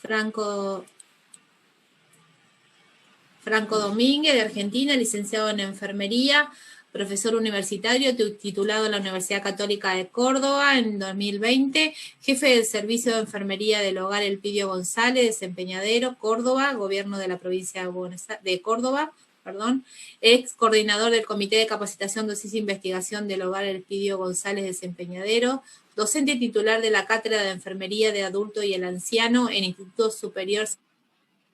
Franco Domínguez, de Argentina, licenciado en Enfermería, profesor universitario titulado en la Universidad Católica de Córdoba en 2020, jefe del Servicio de Enfermería del Hogar Elpidio González, desempeñadero, Córdoba, Gobierno de la Provincia de Córdoba, ex coordinador del Comité de Capacitación, Docencia e Investigación del Hogar Elpidio González, desempeñadero, docente titular de la Cátedra de Enfermería de Adulto y el Anciano en Instituto Superior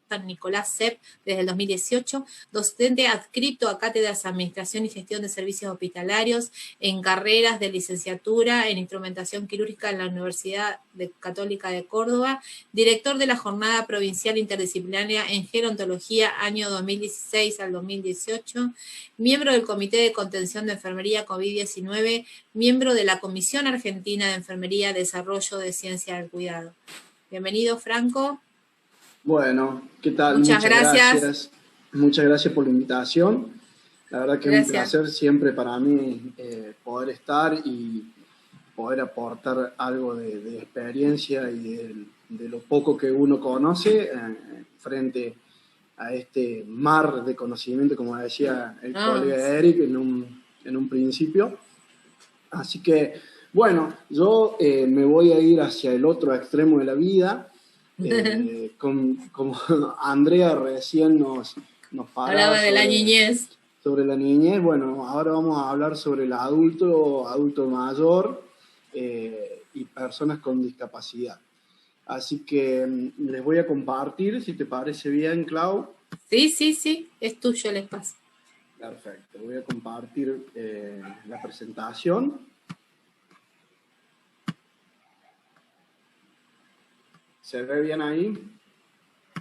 San Nicolás CEP desde el 2018, docente adscripto a cátedras de Administración y Gestión de Servicios Hospitalarios en carreras de licenciatura en Instrumentación Quirúrgica en la Universidad Católica de Córdoba, director de la Jornada Provincial Interdisciplinaria en Gerontología año 2016 al 2018, miembro del Comité de Contención de Enfermería COVID-19, miembro de la Comisión Argentina de Enfermería, Desarrollo de Ciencia del Cuidado. Bienvenido, Franco. Bueno, ¿qué tal? Muchas gracias. Muchas gracias por la invitación. La verdad que es un placer siempre para mí poder estar y poder aportar algo de experiencia y de lo poco que uno conoce frente a este mar de conocimiento, como decía el colega Eric en un principio. Así que, bueno, yo me voy a ir hacia el otro extremo de la vida. Como Andrea recién nos hablaba de la niñez. Sobre la niñez, bueno, ahora vamos a hablar sobre el adulto mayor y personas con discapacidad. Así que les voy a compartir, si te parece bien, Clau. Sí, es tuyo el espacio. Perfecto, voy a compartir la presentación. ¿Se ve bien ahí?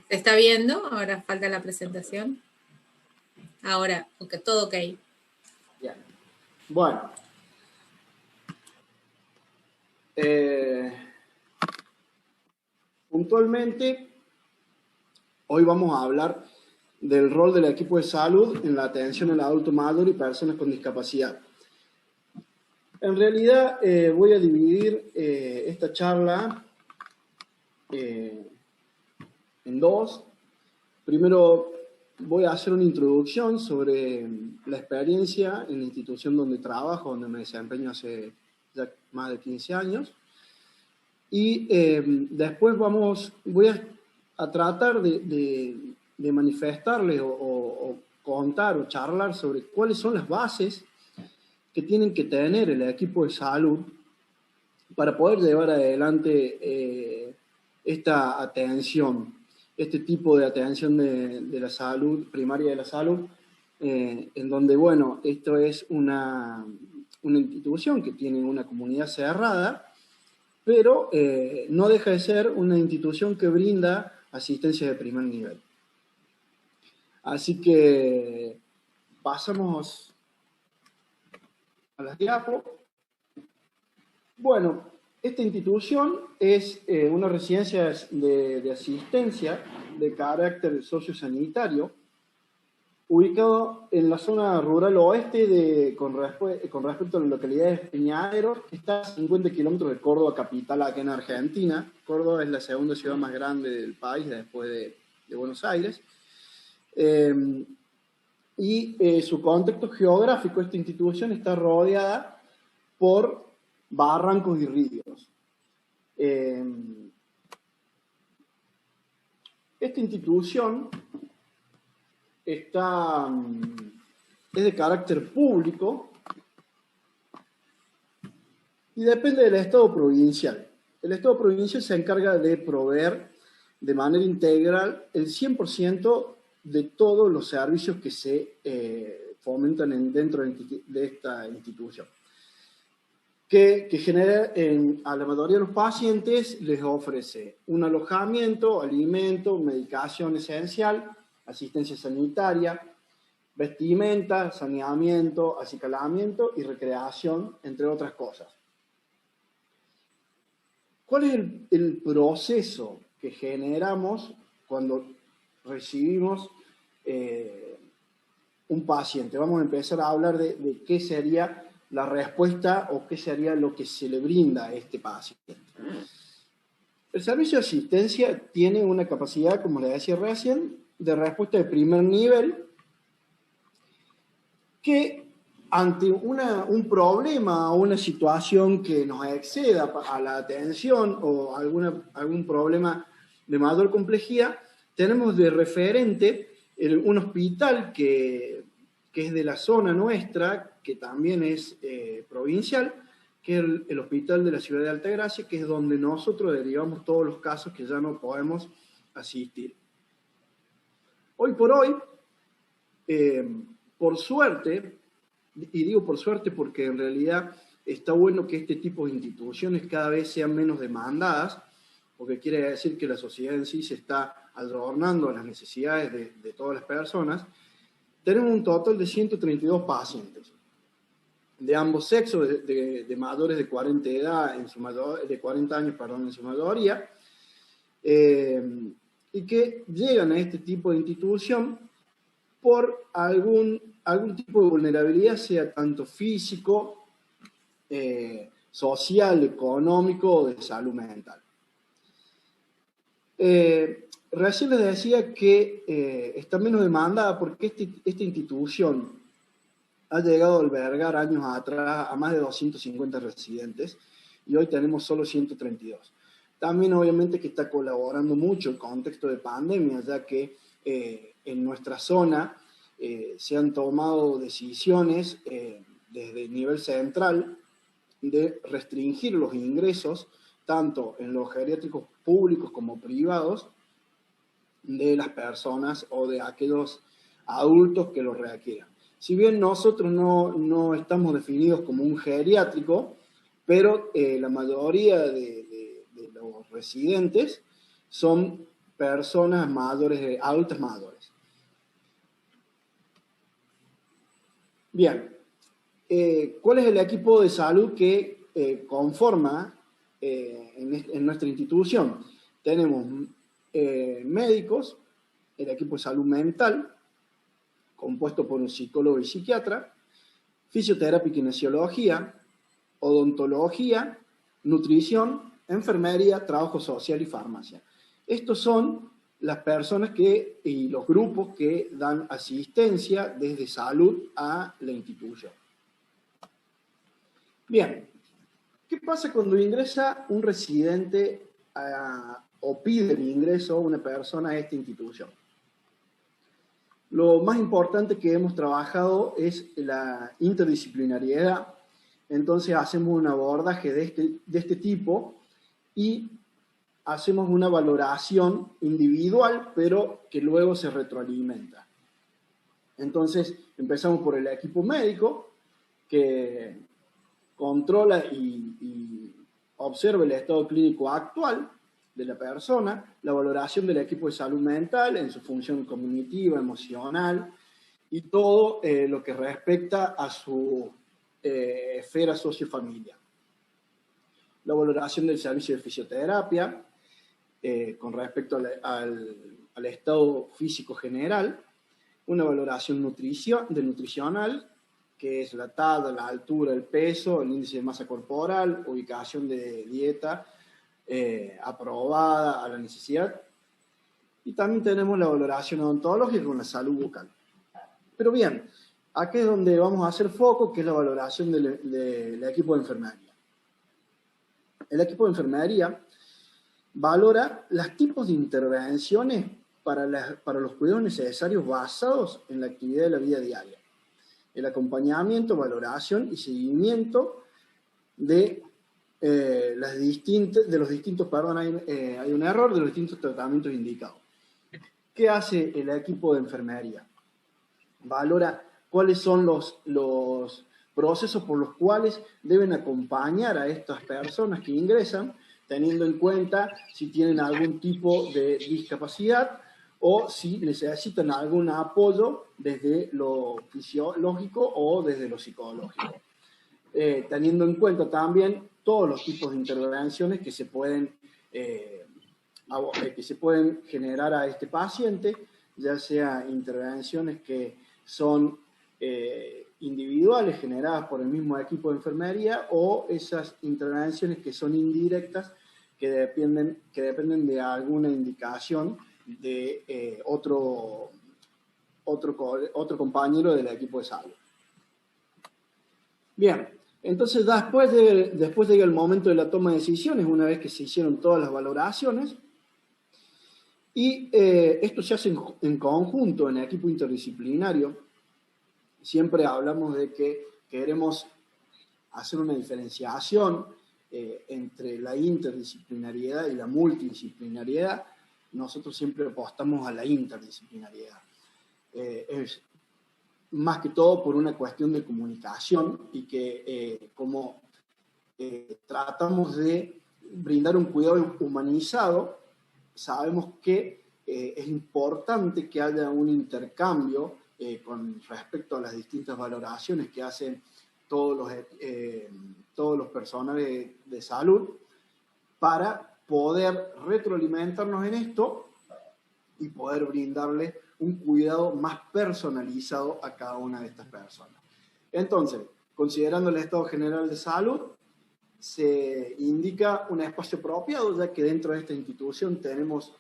¿Se está viendo? Ahora falta la presentación. Ahora, todo ok. Bien. Bueno. Puntualmente, hoy vamos a hablar del rol del equipo de salud en la atención al adulto mayor y personas con discapacidad. En realidad, voy a dividir esta charla en dos. Primero voy a hacer una introducción sobre la experiencia en la institución donde trabajo, donde me desempeño hace ya más de 15 años. Y después voy a tratar de manifestarles o contar o charlar sobre cuáles son las bases que tienen que tener el equipo de salud para poder llevar adelante esta atención, este tipo de atención de la salud, primaria de la salud, en donde, bueno, esto es una institución que tiene una comunidad cerrada, pero no deja de ser una institución que brinda asistencia de primer nivel. Así que pasamos a las diapos. Bueno, esta institución es una residencia de asistencia de carácter sociosanitario, ubicado en la zona rural oeste con respecto a la localidad de Peñaderos, que está a 50 kilómetros de Córdoba capital, acá en Argentina. Córdoba es la segunda ciudad más grande del país, después de Buenos Aires. Su contexto geográfico, esta institución está rodeada por barrancos y ríos. Esta institución es de carácter público y depende del Estado provincial. El Estado provincial se encarga de proveer de manera integral el 100% de todos los servicios que se fomentan dentro de esta institución. Que genera a la mayoría de los pacientes les ofrece un alojamiento, alimento, medicación esencial, asistencia sanitaria, vestimenta, saneamiento, acicalamiento y recreación, entre otras cosas. ¿Cuál es el proceso que generamos cuando recibimos un paciente? Vamos a empezar a hablar de qué sería la respuesta o qué sería lo que se le brinda a este paciente. El servicio de asistencia tiene una capacidad, como le decía recién, de respuesta de primer nivel que ante un problema o una situación que nos exceda a la atención o algún problema de mayor complejidad, tenemos de referente un hospital que es de la zona nuestra, que también es provincial, que es el Hospital de la Ciudad de Altagracia, que es donde nosotros derivamos todos los casos que ya no podemos asistir. Hoy por hoy, por suerte, y digo por suerte porque en realidad está bueno que este tipo de instituciones cada vez sean menos demandadas, porque quiere decir que la sociedad en sí se está adornando a las necesidades de todas las personas. Tenemos un total de 132 pacientes, de ambos sexos, de mayores de 40 edad, de 40 años, perdón, en su mayoría, y que llegan a este tipo de institución por algún tipo de vulnerabilidad, sea tanto físico, social, económico o de salud mental. Recién les decía que está menos demandada porque esta institución ha llegado a albergar años atrás a más de 250 residentes y hoy tenemos solo 132. También obviamente que está colaborando mucho el contexto de pandemia, ya que en nuestra zona se han tomado decisiones desde el nivel central de restringir los ingresos, tanto en los geriátricos públicos como privados, de las personas o de aquellos adultos que lo requieran. Si bien nosotros no estamos definidos como un geriátrico, pero la mayoría de los residentes son personas mayores, adultas mayores. Bien, ¿cuál es el equipo de salud que conforma en nuestra institución? Tenemos médicos, el equipo de salud mental, compuesto por un psicólogo y psiquiatra, fisioterapia y kinesiología, odontología, nutrición, enfermería, trabajo social y farmacia. Estos son las personas y los grupos que dan asistencia desde salud a la institución. Bien, ¿qué pasa cuando ingresa un residente o pide el ingreso a una persona a esta institución? Lo más importante que hemos trabajado es la interdisciplinariedad. Entonces hacemos un abordaje de este tipo y hacemos una valoración individual, pero que luego se retroalimenta. Entonces empezamos por el equipo médico, que controla y observa el estado clínico actual de la persona, la valoración del equipo de salud mental en su función cognitiva, emocional y todo lo que respecta a su esfera sociofamiliar. La valoración del servicio de fisioterapia con respecto al estado físico general, una valoración nutricional, que es la talla, la altura, el peso, el índice de masa corporal, ubicación de dieta, aprobada a la necesidad. Y también tenemos la valoración odontológica con la salud bucal. Pero bien, aquí es donde vamos a hacer foco, que es la valoración del equipo de enfermería. El equipo de enfermería valora los tipos de intervenciones para los cuidados necesarios basados en la actividad de la vida diaria. El acompañamiento, valoración y seguimiento de los distintos tratamientos indicados. ¿Qué hace el equipo de enfermería? Valora cuáles son los procesos por los cuales deben acompañar a estas personas que ingresan, teniendo en cuenta si tienen algún tipo de discapacidad o si necesitan algún apoyo desde lo fisiológico o desde lo psicológico. Teniendo en cuenta también todos los tipos de intervenciones que se pueden generar a este paciente, ya sea intervenciones que son individuales generadas por el mismo equipo de enfermería o esas intervenciones que son indirectas que dependen de alguna indicación de otro compañero del equipo de salud. Bien, entonces después llega el momento de la toma de decisiones, una vez que se hicieron todas las valoraciones, y esto se hace en conjunto, en el equipo interdisciplinario. Siempre hablamos de que queremos hacer una diferenciación entre la interdisciplinariedad y la multidisciplinariedad. Nosotros siempre apostamos a la interdisciplinariedad. Es más que todo por una cuestión de comunicación y que como tratamos de brindar un cuidado humanizado, sabemos que es importante que haya un intercambio con respecto a las distintas valoraciones que hacen todos los personales de salud para poder retroalimentarnos en esto y poder brindarle un cuidado más personalizado a cada una de estas personas. Entonces, considerando el estado general de salud, se indica un espacio apropiado, ya que dentro de esta institución tenemos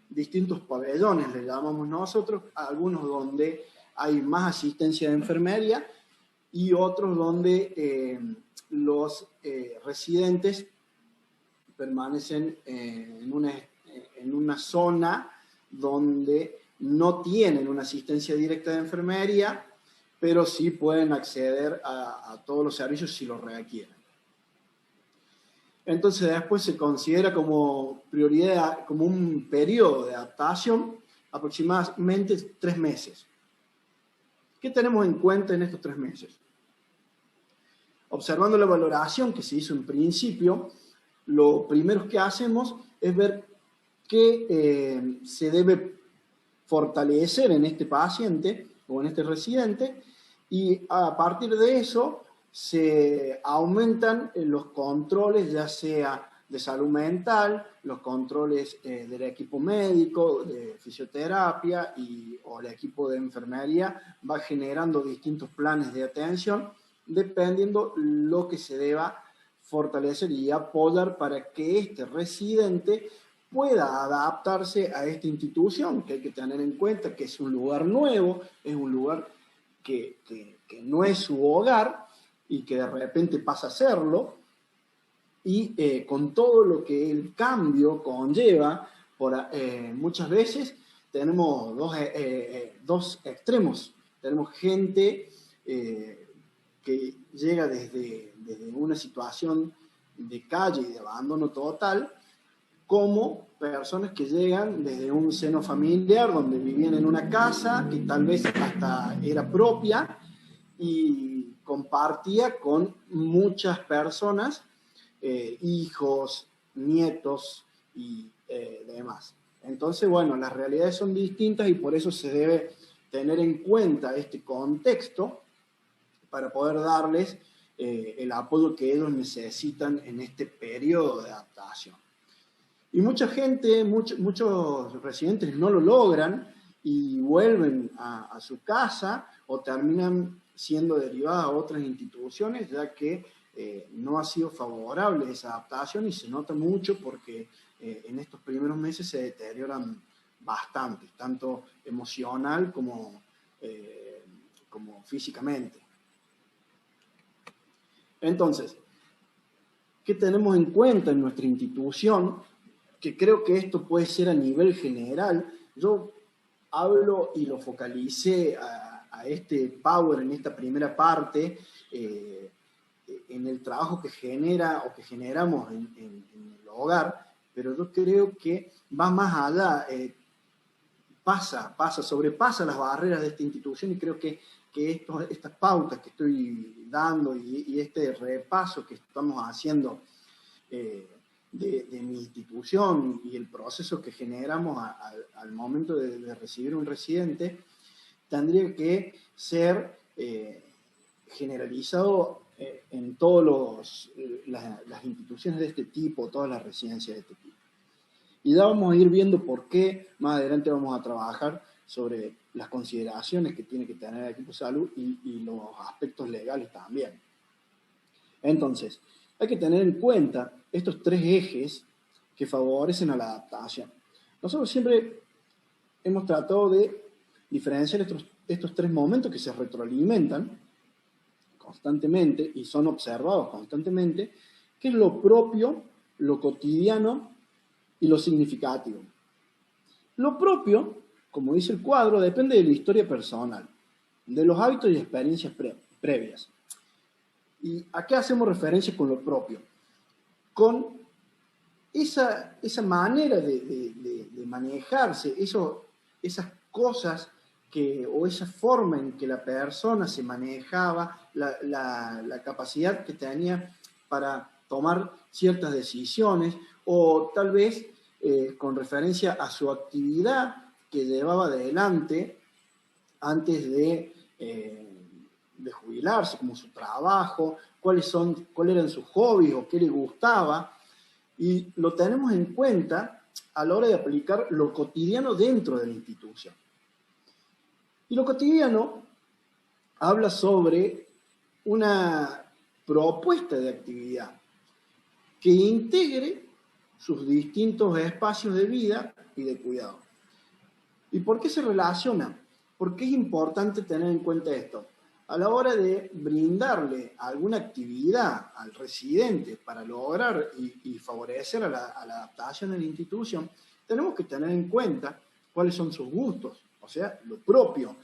distintos pabellones, le llamamos nosotros, algunos donde hay más asistencia de enfermería y otros donde los residentes permanecen en una zona donde no tienen una asistencia directa de enfermería, pero sí pueden acceder a todos los servicios si lo requieren. Entonces después se considera como prioridad, como un periodo de adaptación, aproximadamente 3 meses. ¿Qué tenemos en cuenta en estos 3 meses? Observando la valoración que se hizo en principio, lo primero que hacemos es ver qué se debe fortalecer en este paciente o en este residente, y a partir de eso se aumentan los controles, ya sea de salud mental, los controles del equipo médico, de fisioterapia o el equipo de enfermería va generando distintos planes de atención dependiendo lo que se deba fortalecer y apoyar para que este residente pueda adaptarse a esta institución, que hay que tener en cuenta que es un lugar nuevo, es un lugar que no es su hogar y que de repente pasa a serlo, y con todo lo que el cambio conlleva, muchas veces tenemos dos extremos. Tenemos gente que llega desde una situación de calle y de abandono total, como personas que llegan desde un seno familiar donde vivían en una casa que tal vez hasta era propia y compartía con muchas personas, hijos, nietos y demás. Entonces, bueno, las realidades son distintas y por eso se debe tener en cuenta este contexto para poder darles el apoyo que ellos necesitan en este periodo de adaptación. Y mucha gente, muchos residentes no lo logran y vuelven a su casa o terminan siendo derivadas a otras instituciones, ya que no ha sido favorable esa adaptación y se nota mucho porque en estos primeros meses se deterioran bastante, tanto emocional como físicamente. Entonces, ¿qué tenemos en cuenta en nuestra institución? Que creo que esto puede ser a nivel general. Yo hablo y lo focalicé a este power en esta primera parte, en el trabajo que genera o que generamos en el hogar, pero yo creo que va más allá, sobrepasa las barreras de esta institución, y creo que estas pautas que estoy dando y este repaso que estamos haciendo de mi institución y el proceso que generamos al momento de recibir un residente, tendría que ser generalizado en todas las instituciones de este tipo, todas las residencias de este tipo. Y ya vamos a ir viendo por qué, más adelante vamos a trabajar sobre las consideraciones que tiene que tener el equipo de salud y los aspectos legales también. Entonces, hay que tener en cuenta estos 3 ejes que favorecen a la adaptación. Nosotros siempre hemos tratado de diferenciar estos tres momentos que se retroalimentan constantemente y son observados constantemente, que es lo propio, lo cotidiano y lo significativo. Lo propio, como dice el cuadro, depende de la historia personal, de los hábitos y experiencias previas. ¿Y a qué hacemos referencia con lo propio? Con esa manera de manejarse, esas cosas o esa forma en que la persona se manejaba, la capacidad que tenía para tomar ciertas decisiones, o tal vez con referencia a su actividad que llevaba adelante antes de jubilarse, como su trabajo, cuáles eran sus hobbies o qué le gustaba, y lo tenemos en cuenta a la hora de aplicar lo cotidiano dentro de la institución. Y lo cotidiano habla sobre una propuesta de actividad que integre sus distintos espacios de vida y de cuidado. ¿Y por qué se relaciona? ¿Por qué es importante tener en cuenta esto? A la hora de brindarle alguna actividad al residente para lograr y favorecer a la adaptación de la institución, tenemos que tener en cuenta cuáles son sus gustos, o sea, lo propio,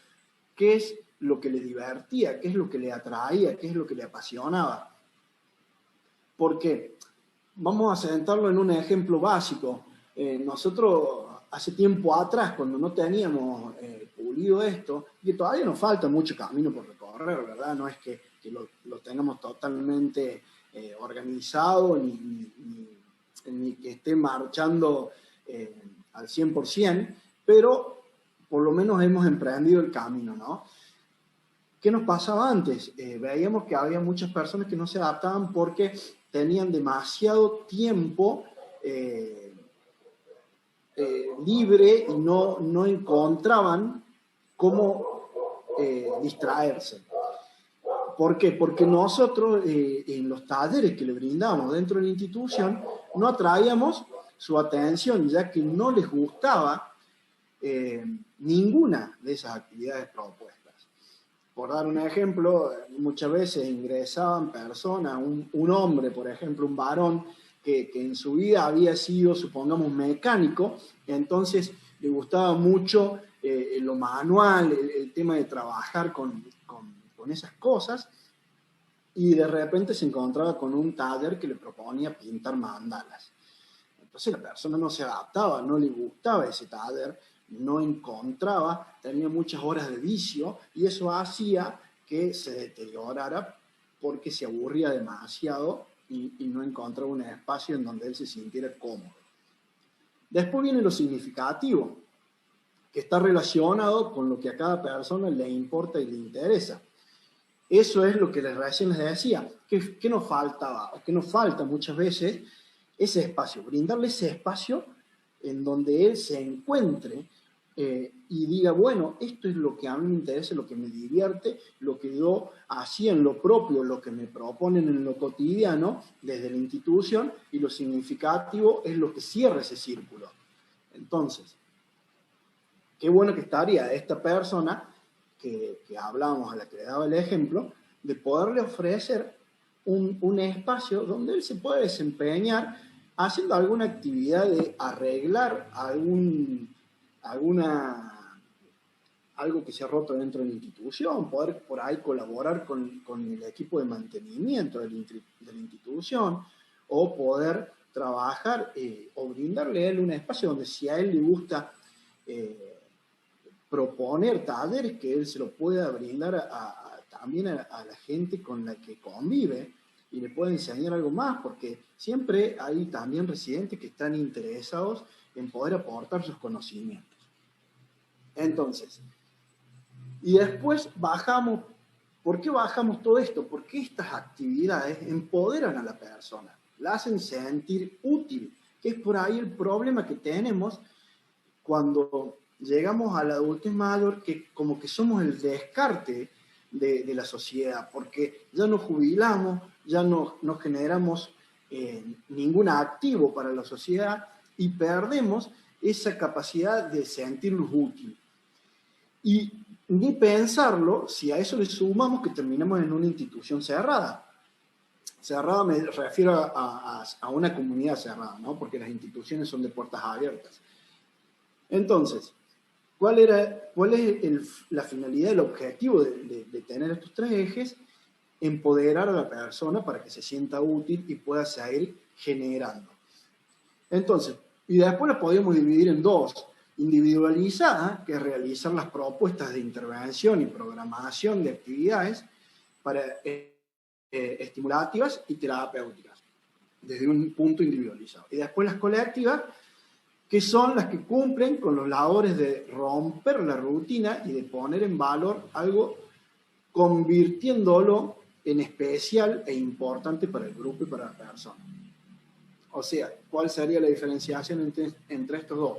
qué es lo que le divertía, qué es lo que le atraía, qué es lo que le apasionaba. ¿Por qué? Vamos a sentarlo en un ejemplo básico. Nosotros hace tiempo atrás, cuando no teníamos pulido esto, que todavía nos falta mucho camino por recorrer, ¿verdad? No es que lo tengamos totalmente organizado, ni que esté marchando al 100%, pero por lo menos hemos emprendido el camino, ¿no? ¿Qué nos pasaba antes? Veíamos que había muchas personas que no se adaptaban porque tenían demasiado tiempo libre y no encontraban cómo distraerse. ¿Por qué? Porque nosotros en los talleres que le brindamos dentro de la institución no atraíamos su atención, ya que no les gustaba ninguna de esas actividades propuestas. Por dar un ejemplo, muchas veces ingresaban personas, un hombre, por ejemplo, un varón, que en su vida había sido, supongamos, mecánico, entonces le gustaba mucho lo manual, el tema de trabajar con esas cosas, y de repente se encontraba con un taller que le proponía pintar mandalas. Entonces la persona no se adaptaba, no le gustaba ese taller, no encontraba, tenía muchas horas de vicio, y eso hacía que se deteriorara porque se aburría demasiado y no encontraba un espacio en donde él se sintiera cómodo. Después viene lo significativo, que está relacionado con lo que a cada persona le importa y le interesa. Eso es lo que recién les decía, que nos faltaba, o que nos falta muchas veces, ese espacio, brindarle ese espacio en donde él se encuentre y diga, bueno, esto es lo que a mí me interesa, lo que me divierte, lo que yo hacía en lo propio, lo que me proponen en lo cotidiano desde la institución, y lo significativo es lo que cierra ese círculo. Entonces, qué bueno que estaría esta persona que hablábamos, a la que le daba el ejemplo, de poderle ofrecer un espacio donde él se puede desempeñar haciendo alguna actividad de arreglar algo que se ha roto dentro de la institución, poder por ahí colaborar con el equipo de mantenimiento de la institución, o poder trabajar o brindarle a él un espacio donde, si a él le gusta proponer talleres, que él se lo pueda brindar también a la gente con la que convive, y le pueda enseñar algo más, porque siempre hay también residentes que están interesados en poder aportar sus conocimientos. Entonces, y después bajamos. ¿Por qué bajamos todo esto? Porque estas actividades empoderan a la persona, la hacen sentir útil, que es por ahí el problema que tenemos cuando llegamos a la adultez mayor, que como que somos el descarte de la sociedad, porque ya nos jubilamos, ya no generamos ningún activo para la sociedad y perdemos esa capacidad de sentirnos útiles. Y ni pensarlo si a eso le sumamos que terminamos en una institución cerrada. Cerrada me refiero a una comunidad cerrada, ¿no? Porque las instituciones son de puertas abiertas. Entonces, ¿cuál es la finalidad, el objetivo de tener estos tres ejes? Empoderar a la persona para que se sienta útil y pueda seguir generando. Entonces, y después la podemos dividir en dos. Individualizada, que es realizar las propuestas de intervención y programación de actividades estimulativas y terapéuticas, desde un punto individualizado. Y después las colectivas, que son las que cumplen con los labores de romper la rutina y de poner en valor algo, convirtiéndolo en especial e importante para el grupo y para la persona. O sea, ¿cuál sería la diferenciación entre estos dos?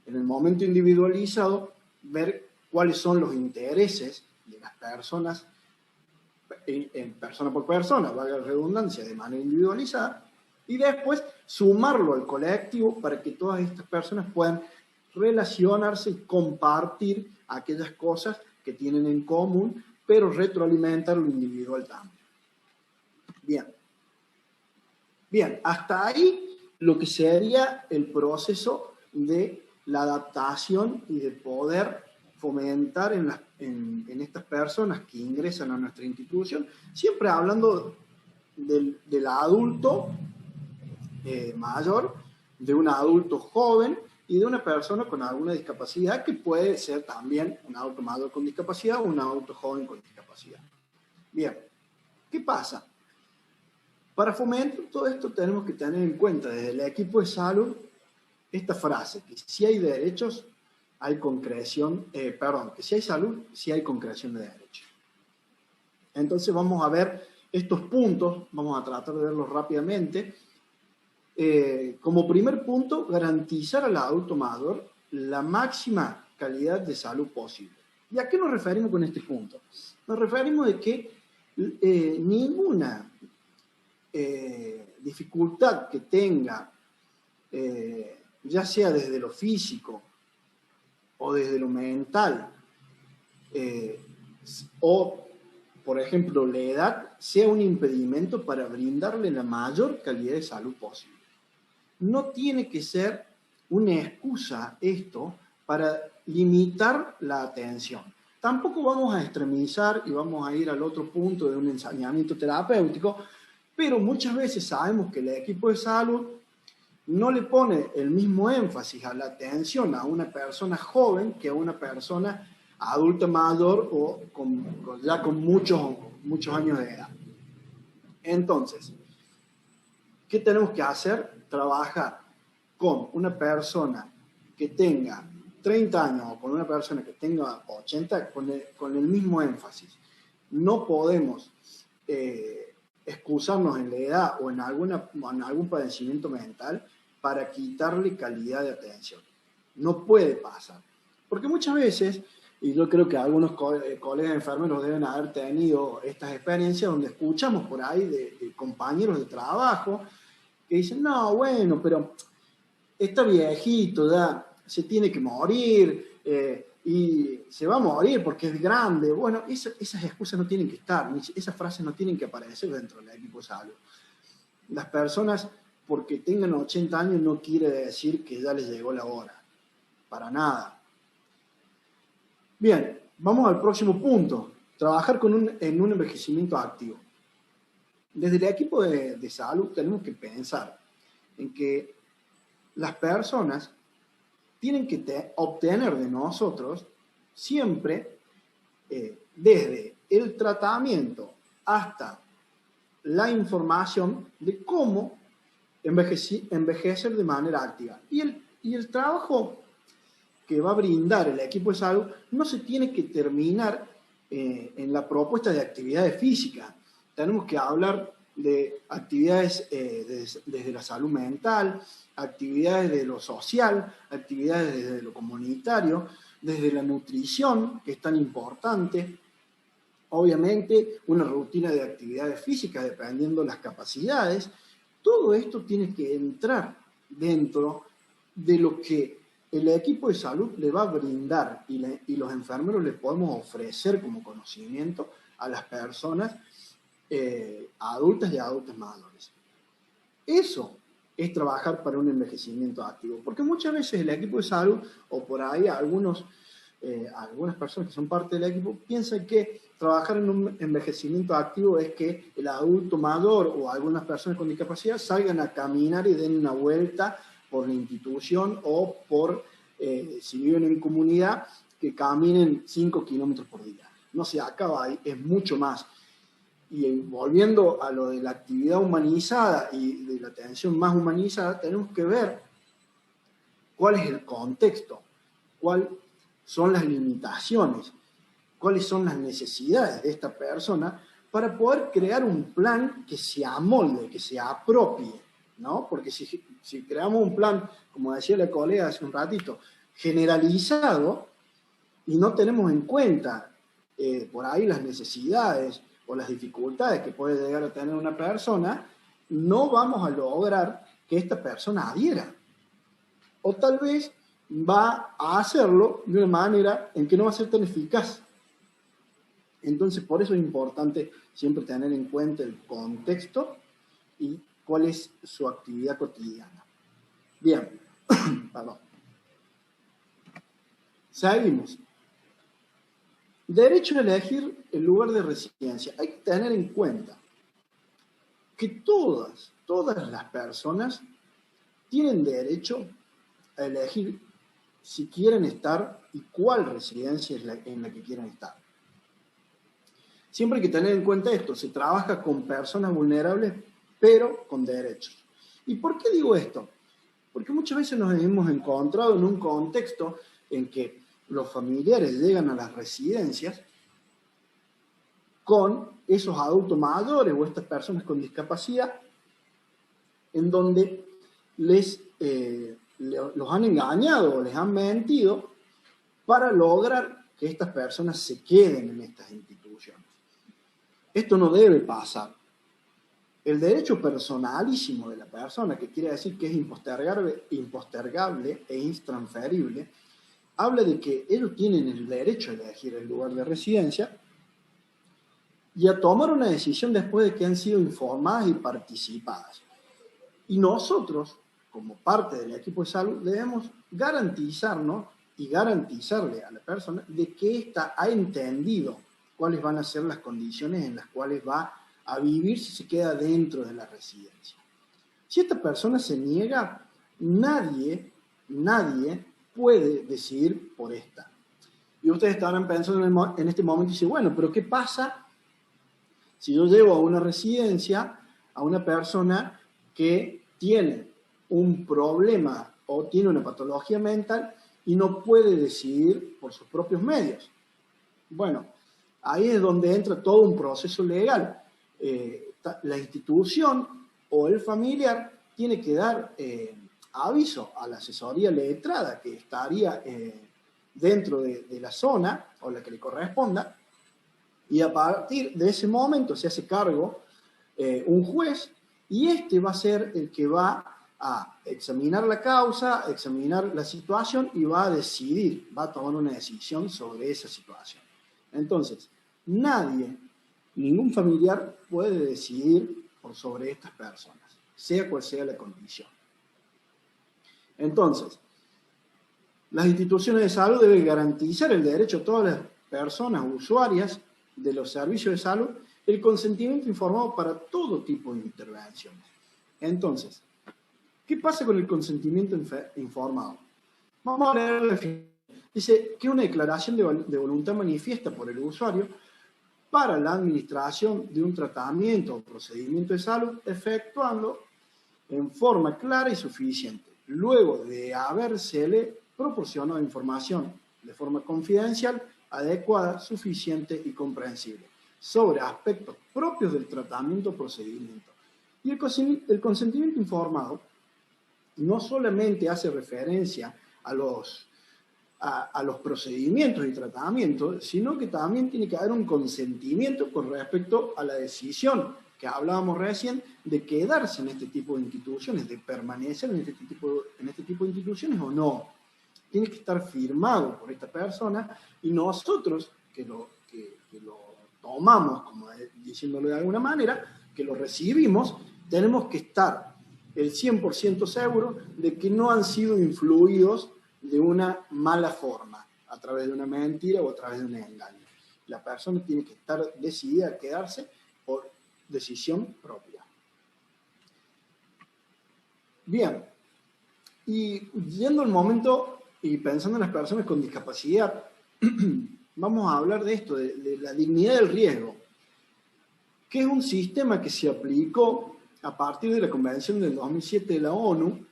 En el momento individualizado, ver cuáles son los intereses de las personas, en persona por persona, valga la redundancia, de manera individualizada, y después sumarlo al colectivo para que todas estas personas puedan relacionarse y compartir aquellas cosas que tienen en común, pero retroalimentar lo individual también. Bien, hasta ahí lo que sería el proceso de la adaptación y de poder fomentar en estas personas que ingresan a nuestra institución, siempre hablando del adulto mayor, de un adulto joven y de una persona con alguna discapacidad, que puede ser también un adulto mayor con discapacidad o un adulto joven con discapacidad. Bien, ¿qué pasa? Para fomentar todo esto tenemos que tener en cuenta desde el equipo de salud esta frase, que si hay derechos, hay concreción, que si hay salud, si hay concreción de derechos. Entonces vamos a ver estos puntos, vamos a tratar de verlos rápidamente. Como primer punto, garantizar al adulto mayor la máxima calidad de salud posible. ¿Y a qué nos referimos con este punto? Nos referimos de que ninguna dificultad que tenga, ya sea desde lo físico o desde lo mental, o por ejemplo la edad, sea un impedimento para brindarle la mayor calidad de salud posible. No tiene que ser una excusa esto para limitar la atención. Tampoco vamos a extremizar y vamos a ir al otro punto de un ensañamiento terapéutico, pero muchas veces sabemos que el equipo de salud no le pone el mismo énfasis a la atención a una persona joven que a una persona adulta mayor o ya con muchos años de edad. Entonces, ¿qué tenemos que hacer? Trabajar con una persona que tenga 30 años o con una persona que tenga 80 con el mismo énfasis. No podemos excusarnos en la edad o en algún padecimiento mental para quitarle calidad de atención. No puede pasar. Porque muchas veces, y yo creo que algunos colegas enfermeros deben haber tenido estas experiencias donde escuchamos por ahí de compañeros de trabajo que dicen, no, bueno, pero está viejito, ya se tiene que morir, y se va a morir porque es grande. Bueno, esas excusas no tienen que estar, esas frases no tienen que aparecer dentro del equipo de salud. Las personas, porque tengan 80 años, no quiere decir que ya les llegó la hora. Para nada. Bien, vamos al próximo punto. Trabajar en un envejecimiento activo. Desde el equipo de salud tenemos que pensar en que las personas tienen que obtener de nosotros siempre, desde el tratamiento hasta la información de cómo envejecer de manera activa. Y el trabajo que va a brindar el equipo de salud no se tiene que terminar en la propuesta de actividades físicas. Tenemos que hablar de actividades desde la salud mental, actividades de lo social, actividades desde lo comunitario, desde la nutrición, que es tan importante. Obviamente, una rutina de actividades físicas dependiendo de las capacidades. todo esto tiene que entrar dentro de lo que el equipo de salud le va a brindar y los enfermeros le podemos ofrecer como conocimiento a las personas adultas y adultos mayores. Eso es trabajar para un envejecimiento activo, porque muchas veces el equipo de salud, o por ahí algunas personas que son parte del equipo, piensan que trabajar en un envejecimiento activo es que el adulto mayor o algunas personas con discapacidad salgan a caminar y den una vuelta por la institución o si viven en comunidad, que caminen 5 kilómetros por día. No se acaba ahí, es mucho más. Y volviendo a lo de la actividad humanizada y de la atención más humanizada, tenemos que ver cuál es el contexto, cuáles son las limitaciones, cuáles son las necesidades de esta persona para poder crear un plan que se amolde, que se apropie, ¿no? Porque si creamos un plan, como decía la colega hace un ratito, generalizado, y no tenemos en cuenta por ahí las necesidades o las dificultades que puede llegar a tener una persona, no vamos a lograr que esta persona adhiera. O tal vez va a hacerlo de una manera en que no va a ser tan eficaz. Entonces, por eso es importante siempre tener en cuenta el contexto y cuál es su actividad cotidiana. Bien, perdón. Seguimos. Derecho a elegir el lugar de residencia. Hay que tener en cuenta que todas las personas tienen derecho a elegir si quieren estar y cuál residencia es en la que quieren estar. Siempre hay que tener en cuenta esto, se trabaja con personas vulnerables, pero con derechos. ¿Y por qué digo esto? Porque muchas veces nos hemos encontrado en un contexto en que los familiares llegan a las residencias con esos adultos mayores o estas personas con discapacidad, en donde los han engañado o les han mentido para lograr que estas personas se queden en estas instituciones. Esto no debe pasar. El derecho personalísimo de la persona, que quiere decir que es impostergable e intransferible, habla de que ellos tienen el derecho a elegir el lugar de residencia y a tomar una decisión después de que han sido informadas y participadas. Y nosotros, como parte del equipo de salud, debemos garantizarnos y garantizarle a la persona de que ésta ha entendido cuáles van a ser las condiciones en las cuales va a vivir si se queda dentro de la residencia. Si esta persona se niega, nadie puede decidir por esta. Y ustedes estarán pensando en este momento y dicen, bueno, pero ¿qué pasa si yo llevo a una residencia a una persona que tiene un problema o tiene una patología mental y no puede decidir por sus propios medios? Bueno, ahí es donde entra todo un proceso legal. La institución o el familiar tiene que dar aviso a la asesoría letrada que estaría dentro de la zona o la que le corresponda, y a partir de ese momento se hace cargo un juez, y este va a ser el que va a examinar la causa, examinar la situación y va a decidir, va a tomar una decisión sobre esa situación. Entonces, ningún familiar puede decidir por sobre estas personas, sea cual sea la condición. Entonces, las instituciones de salud deben garantizar el derecho a todas las personas usuarias de los servicios de salud el consentimiento informado para todo tipo de intervenciones. Entonces, ¿qué pasa con el consentimiento informado? Vamos a leer la definición. Dice que una declaración de voluntad manifiesta por el usuario para la administración de un tratamiento o procedimiento de salud efectuando en forma clara y suficiente, luego de habérsele proporcionado información de forma confidencial, adecuada, suficiente y comprensible sobre aspectos propios del tratamiento o procedimiento. Y el consentimiento informado no solamente hace referencia a los procedimientos y tratamientos, sino que también tiene que haber un consentimiento con respecto a la decisión que hablábamos recién, de quedarse en este tipo de instituciones, de permanecer en este tipo de instituciones o no. Tiene que estar firmado por esta persona y nosotros, que lo tomamos, como diciéndolo de alguna manera, que lo recibimos, tenemos que estar el 100% seguro de que no han sido influidos de una mala forma, a través de una mentira o a través de un engaño. La persona tiene que estar decidida a quedarse por decisión propia. Bien, y yendo al momento y pensando en las personas con discapacidad, vamos a hablar de esto, de la dignidad del riesgo, que es un sistema que se aplicó a partir de la Convención del 2007 de la ONU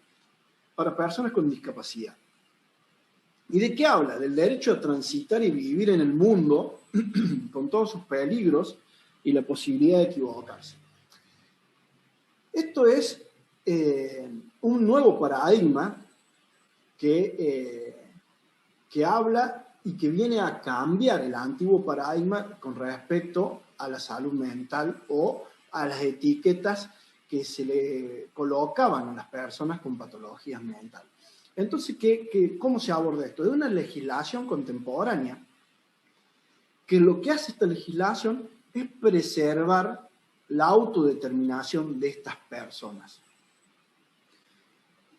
para personas con discapacidad. ¿Y de qué habla? Del derecho a transitar y vivir en el mundo con todos sus peligros y la posibilidad de equivocarse. Esto es un nuevo paradigma que habla y que viene a cambiar el antiguo paradigma con respecto a la salud mental o a las etiquetas que se le colocaban a las personas con patologías mentales. Entonces, ¿cómo se aborda esto? De una legislación contemporánea, que lo que hace esta legislación es preservar la autodeterminación de estas personas.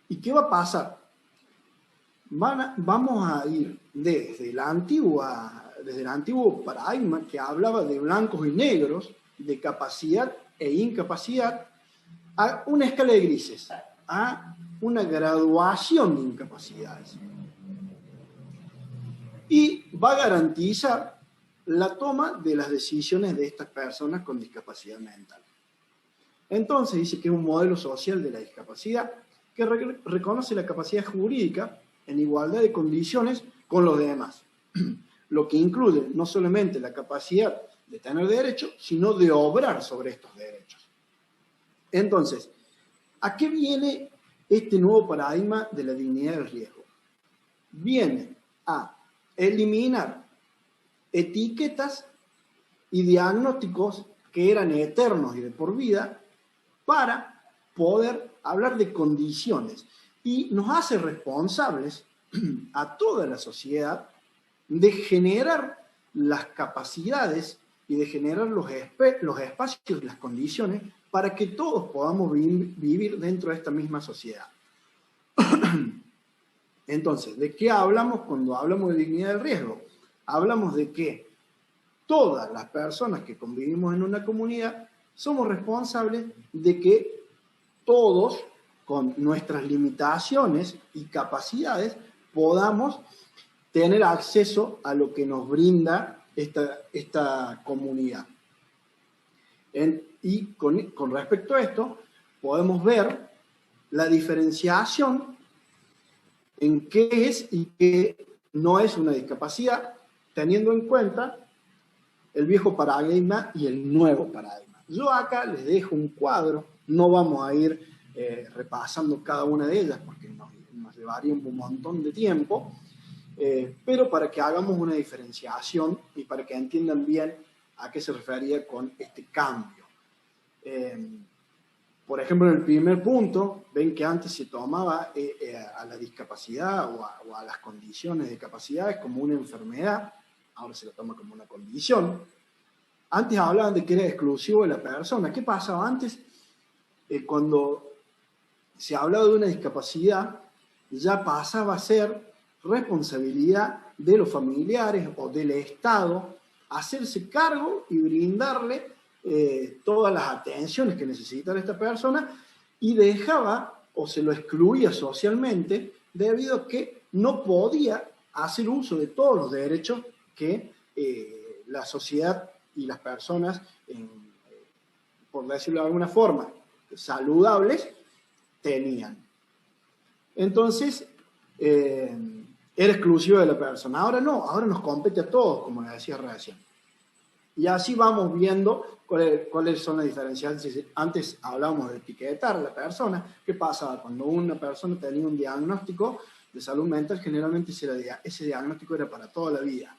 ¿Y qué va a pasar? Vamos a ir desde el antiguo paradigma que hablaba de blancos y negros, de capacidad e incapacidad, a una escala de grises, a una graduación de incapacidades. Y va a garantizar la toma de las decisiones de estas personas con discapacidad mental. Entonces dice que es un modelo social de la discapacidad que reconoce la capacidad jurídica en igualdad de condiciones con los demás, lo que incluye no solamente la capacidad de tener derechos, sino de obrar sobre estos derechos. Entonces, ¿a qué viene este nuevo paradigma de la dignidad del riesgo? Viene a eliminar etiquetas y diagnósticos que eran eternos y de por vida para poder hablar de condiciones y nos hace responsables a toda la sociedad de generar las capacidades y de generar los espacios y las condiciones para que todos podamos vivir dentro de esta misma sociedad. Entonces, ¿de qué hablamos cuando hablamos de dignidad del riesgo? Hablamos de que todas las personas que convivimos en una comunidad somos responsables de que todos, con nuestras limitaciones y capacidades, podamos tener acceso a lo que nos brinda esta comunidad. Y con respecto a esto, podemos ver la diferenciación en qué es y qué no es una discapacidad, teniendo en cuenta el viejo paradigma y el nuevo paradigma. Yo acá les dejo un cuadro, no vamos a ir repasando cada una de ellas porque nos llevaría un montón de tiempo, pero para que hagamos una diferenciación y para que entiendan bien a qué se refería con este cambio. Por ejemplo, en el primer punto, ven que antes se tomaba a la discapacidad o a las condiciones de capacidades como una enfermedad, ahora se la toma como una condición. Antes hablaban de que era exclusivo de la persona. ¿Qué pasaba antes? Cuando se hablaba de una discapacidad, ya pasaba a ser responsabilidad de los familiares o del Estado hacerse cargo y brindarle todas las atenciones que necesitaba esta persona, y dejaba o se lo excluía socialmente debido a que no podía hacer uso de todos los derechos que la sociedad y las personas, por decirlo de alguna forma, saludables, tenían. Entonces, era exclusivo de la persona. Ahora no, ahora nos compete a todos, como les decía recién. Y así vamos viendo cuáles son las diferencias. Antes hablábamos de etiquetar a la persona. ¿Qué pasaba? Cuando una persona tenía un diagnóstico de salud mental, generalmente ese diagnóstico era para toda la vida.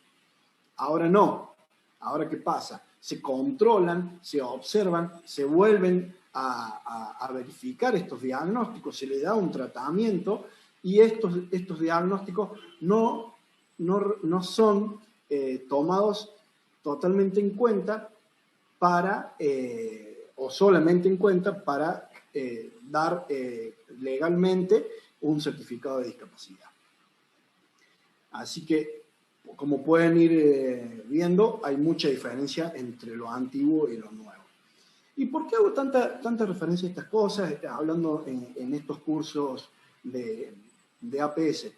Ahora no. Ahora, ¿qué pasa? se controlan, se observan, se vuelven a verificar estos diagnósticos, se le da un tratamiento y estos diagnósticos no son tomados totalmente en cuenta para, o solamente en cuenta para dar legalmente un certificado de discapacidad. Así que, como pueden ir viendo, hay mucha diferencia entre lo antiguo y lo nuevo. ¿Y por qué hago tanta referencia a estas cosas, hablando en estos cursos de APS?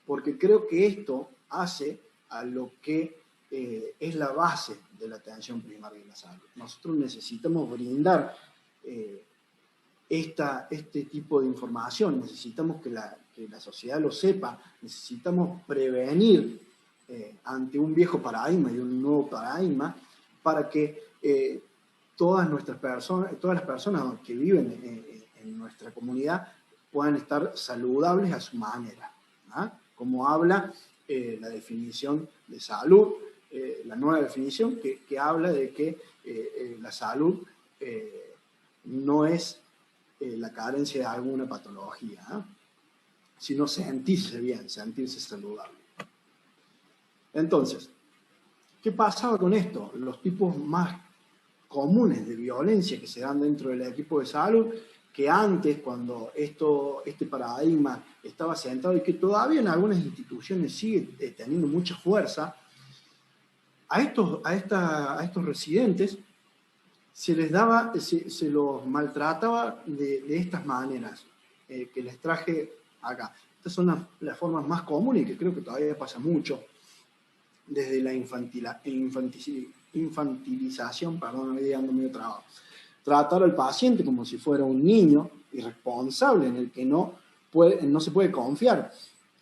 Porque creo que esto hace a lo que es la base de la atención primaria de la salud. Nosotros necesitamos brindar este tipo de información, necesitamos que la sociedad lo sepa, necesitamos prevenir ante un viejo paradigma y un nuevo paradigma para que todas las personas que viven en nuestra comunidad puedan estar saludables a su manera, ¿ah? Como habla la definición de salud, la nueva definición que habla de que la salud no es la carencia de alguna patología, ¿eh? Sino sentirse bien, sentirse saludable. Entonces, ¿qué pasaba con esto? Los tipos más comunes de violencia que se dan dentro del equipo de salud, que antes, cuando este paradigma estaba sentado y que todavía en algunas instituciones sigue teniendo mucha fuerza, a estos residentes se los maltrataba de estas maneras que les traje acá. Estas son las formas más comunes y que creo que todavía pasa mucho, desde la infantilización, perdón, me ando medio trabado. Tratar al paciente como si fuera un niño irresponsable en el que no se puede confiar.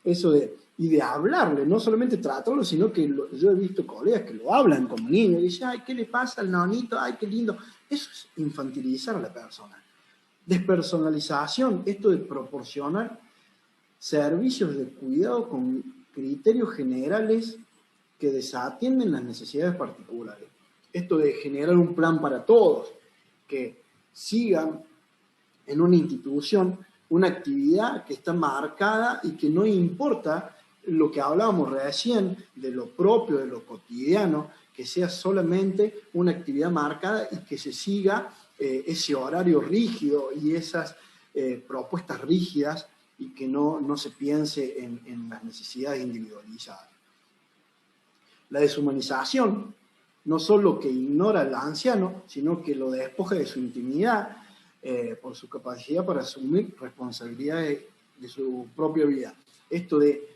Eso de hablarle, no solamente tratarlo, sino que yo he visto colegas que lo hablan como niños, y dicen, ay, ¿qué le pasa al nonito? Ay, qué lindo. Eso es infantilizar a la persona. Despersonalización, esto de proporcionar servicios de cuidado con criterios generales que desatienden las necesidades particulares. Esto de generar un plan para todos, que sigan en una institución una actividad que está marcada y que no importa lo que hablábamos recién de lo propio, de lo cotidiano, que sea solamente una actividad marcada y que se siga ese horario rígido y esas propuestas rígidas y que no se piense en las necesidades individualizadas. La deshumanización, no solo que ignora al anciano, sino que lo despoja de su intimidad por su capacidad para asumir responsabilidades de su propia vida. Esto de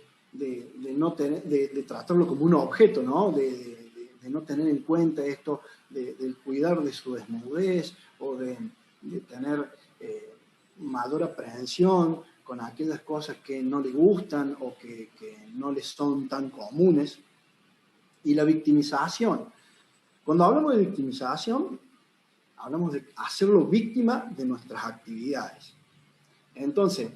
tratarlo como un objeto, ¿no? De no tener en cuenta esto del cuidar de su desnudez o de tener mayor aprehensión con aquellas cosas que no le gustan o que no les son tan comunes. Y la victimización. Cuando hablamos de victimización, hablamos de hacerlo víctima de nuestras actividades. Entonces,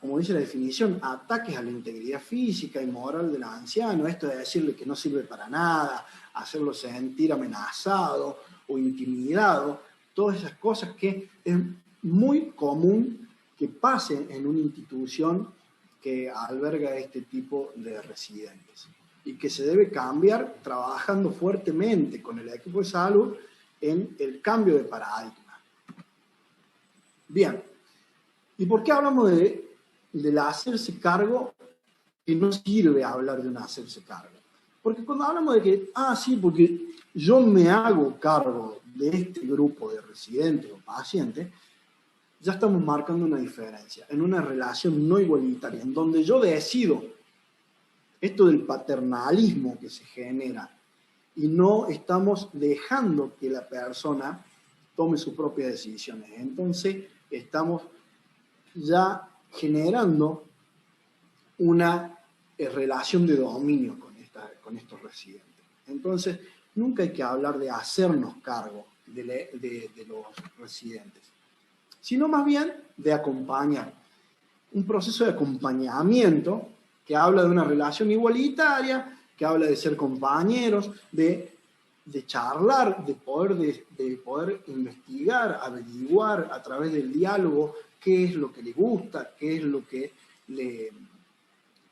como dice la definición, ataques a la integridad física y moral del anciano, esto de decirle que no sirve para nada, hacerlo sentir amenazado o intimidado, todas esas cosas que es muy común que pasen en una institución que alberga este tipo de residentes y que se debe cambiar trabajando fuertemente con el equipo de salud en el cambio de paradigma. Bien, ¿y por qué hablamos del hacerse cargo? Que no sirve hablar de un hacerse cargo. Porque cuando hablamos de que, sí, porque yo me hago cargo de este grupo de residentes o pacientes, ya estamos marcando una diferencia en una relación no igualitaria, en donde yo decido esto del paternalismo que se genera y no estamos dejando que la persona tome sus propias decisiones. Entonces estamos ya generando una relación de dominio con estos residentes. Entonces nunca hay que hablar de hacernos cargo de los residentes, sino más bien de acompañar. Un proceso de acompañamiento que habla de una relación igualitaria, que habla de ser compañeros, de charlar, de poder investigar, averiguar a través del diálogo qué es lo que le gusta, qué es lo que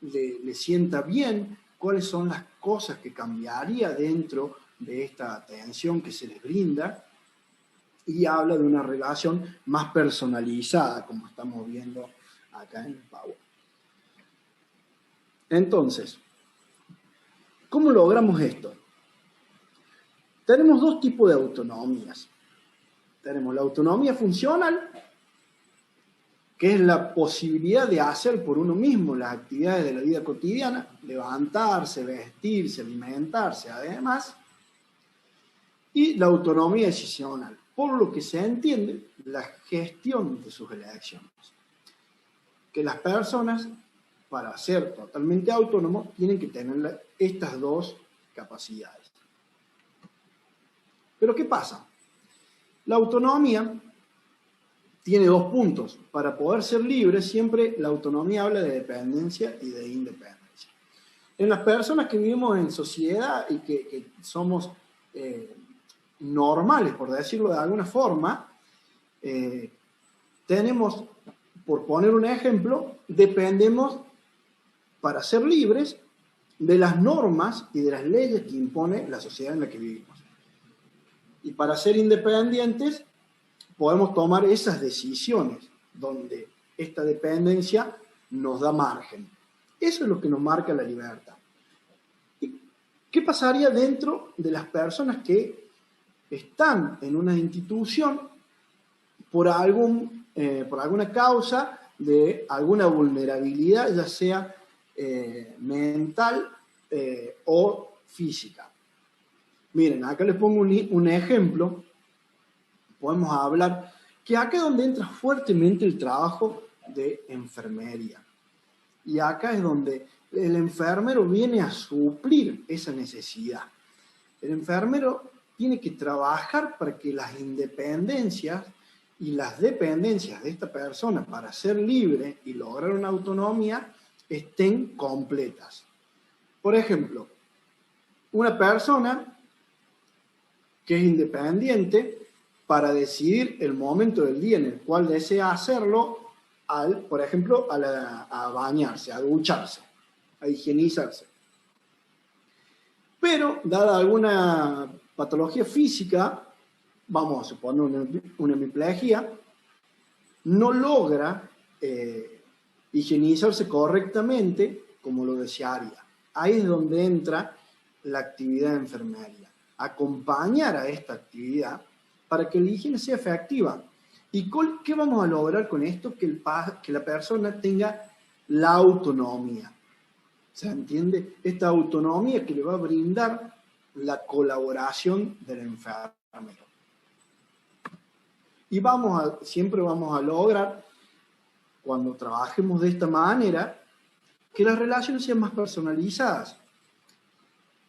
le sienta bien, cuáles son las cosas que cambiaría dentro de esta atención que se les brinda, y habla de una relación más personalizada, como estamos viendo acá en el Power. Entonces, ¿cómo logramos esto? Tenemos dos tipos de autonomías. Tenemos la autonomía funcional, que es la posibilidad de hacer por uno mismo las actividades de la vida cotidiana, levantarse, vestirse, alimentarse, además, y la autonomía decisional, por lo que se entiende la gestión de sus elecciones. Que las personas, para ser totalmente autónomos, tienen que tener estas dos capacidades. Pero ¿qué pasa? La autonomía tiene dos puntos. Para poder ser libre, siempre la autonomía habla de dependencia y de independencia. En las personas que vivimos en sociedad y que somos normales, por decirlo de alguna forma, tenemos, por poner un ejemplo, dependemos para ser libres de las normas y de las leyes que impone la sociedad en la que vivimos. Y para ser independientes podemos tomar esas decisiones donde esta dependencia nos da margen. Eso es lo que nos marca la libertad. ¿Y qué pasaría dentro de las personas que están en una institución por alguna causa de alguna vulnerabilidad, ya sea mental o física? Miren, acá les pongo un ejemplo. Podemos hablar que acá es donde entra fuertemente el trabajo de enfermería. Y acá es donde el enfermero viene a suplir esa necesidad. El enfermero tiene que trabajar para que las independencias y las dependencias de esta persona para ser libre y lograr una autonomía estén completas. Por ejemplo, una persona que es independiente para decidir el momento del día en el cual desea hacerlo, por ejemplo, a bañarse, a ducharse, a higienizarse. Pero, dada alguna patología física, vamos a suponer una hemiplegia, no logra higienizarse correctamente como lo desearía. Ahí es donde entra la actividad de enfermería. Acompañar a esta actividad para que la higiene sea efectiva. ¿Y qué vamos a lograr con esto? Que la persona tenga la autonomía. ¿Se entiende? Esta autonomía que le va a brindar la colaboración del enfermero. Y siempre vamos a lograr, cuando trabajemos de esta manera, que las relaciones sean más personalizadas.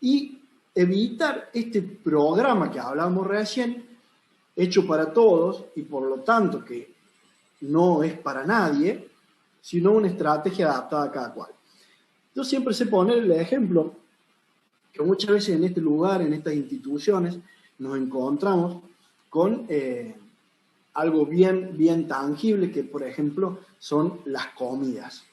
Y evitar este programa que hablábamos recién, hecho para todos, y por lo tanto que no es para nadie, sino una estrategia adaptada a cada cual. Yo siempre sé poner el ejemplo que muchas veces en este lugar, en estas instituciones, nos encontramos con algo bien tangible, que por ejemplo son las comidas.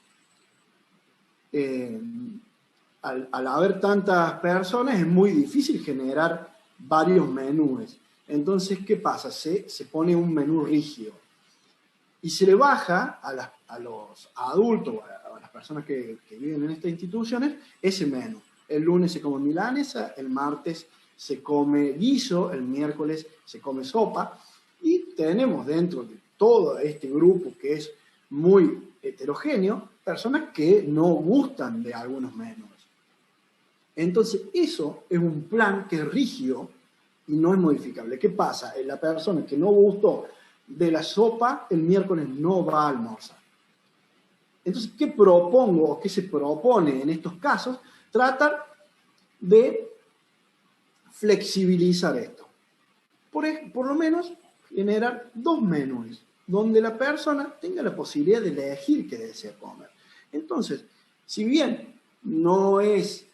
Al haber tantas personas es muy difícil generar varios menús. Entonces, ¿qué pasa? Se pone un menú rígido y se le baja a los adultos, a las personas que viven en estas instituciones, ese menú. El lunes se come milanesa, el martes se come guiso, el miércoles se come sopa, y tenemos dentro de todo este grupo que es muy heterogéneo, personas que no gustan de algunos menús. Entonces, eso es un plan que es rígido y no es modificable. ¿Qué pasa? La persona que no gustó de la sopa, el miércoles no va a almorzar. Entonces, ¿qué propongo o qué se propone en estos casos? Tratar de flexibilizar esto. Por lo menos generar 2 menús, donde la persona tenga la posibilidad de elegir qué desea comer. Entonces, si bien no es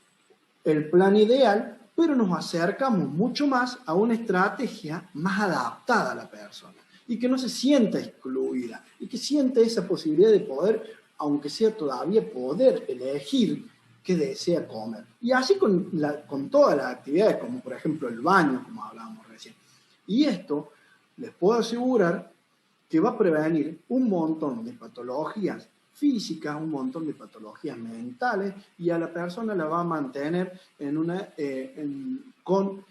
el plan ideal, pero nos acercamos mucho más a una estrategia más adaptada a la persona y que no se sienta excluida y que sienta esa posibilidad de poder, aunque sea todavía, poder elegir qué desea comer. Y así con todas las actividades, como por ejemplo el baño, como hablábamos recién. Y esto, les puedo asegurar que va a prevenir un montón de patologías físicas, un montón de patologías mentales, y a la persona la va a mantener con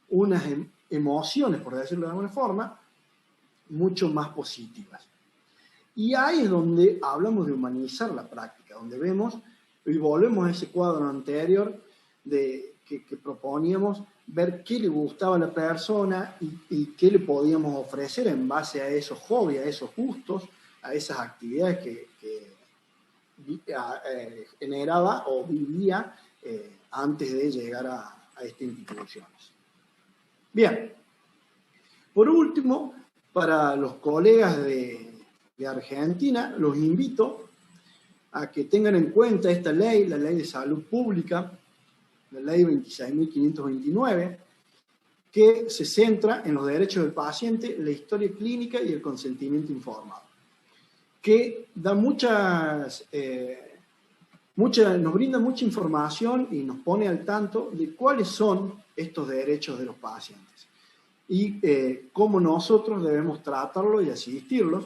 unas emociones, por decirlo de alguna forma, mucho más positivas. Y ahí es donde hablamos de humanizar la práctica, donde vemos y volvemos a ese cuadro anterior que proponíamos, ver qué le gustaba a la persona y qué le podíamos ofrecer en base a esos hobbies, a esos gustos, a esas actividades que generaba o vivía antes de llegar a estas instituciones. Bien, por último, para los colegas de Argentina, los invito a que tengan en cuenta esta ley, la Ley de Salud Pública, la Ley 26.529, que se centra en los derechos del paciente, la historia clínica y el consentimiento informado, que da nos brinda mucha información y nos pone al tanto de cuáles son estos derechos de los pacientes y cómo nosotros debemos tratarlos y asistirlos.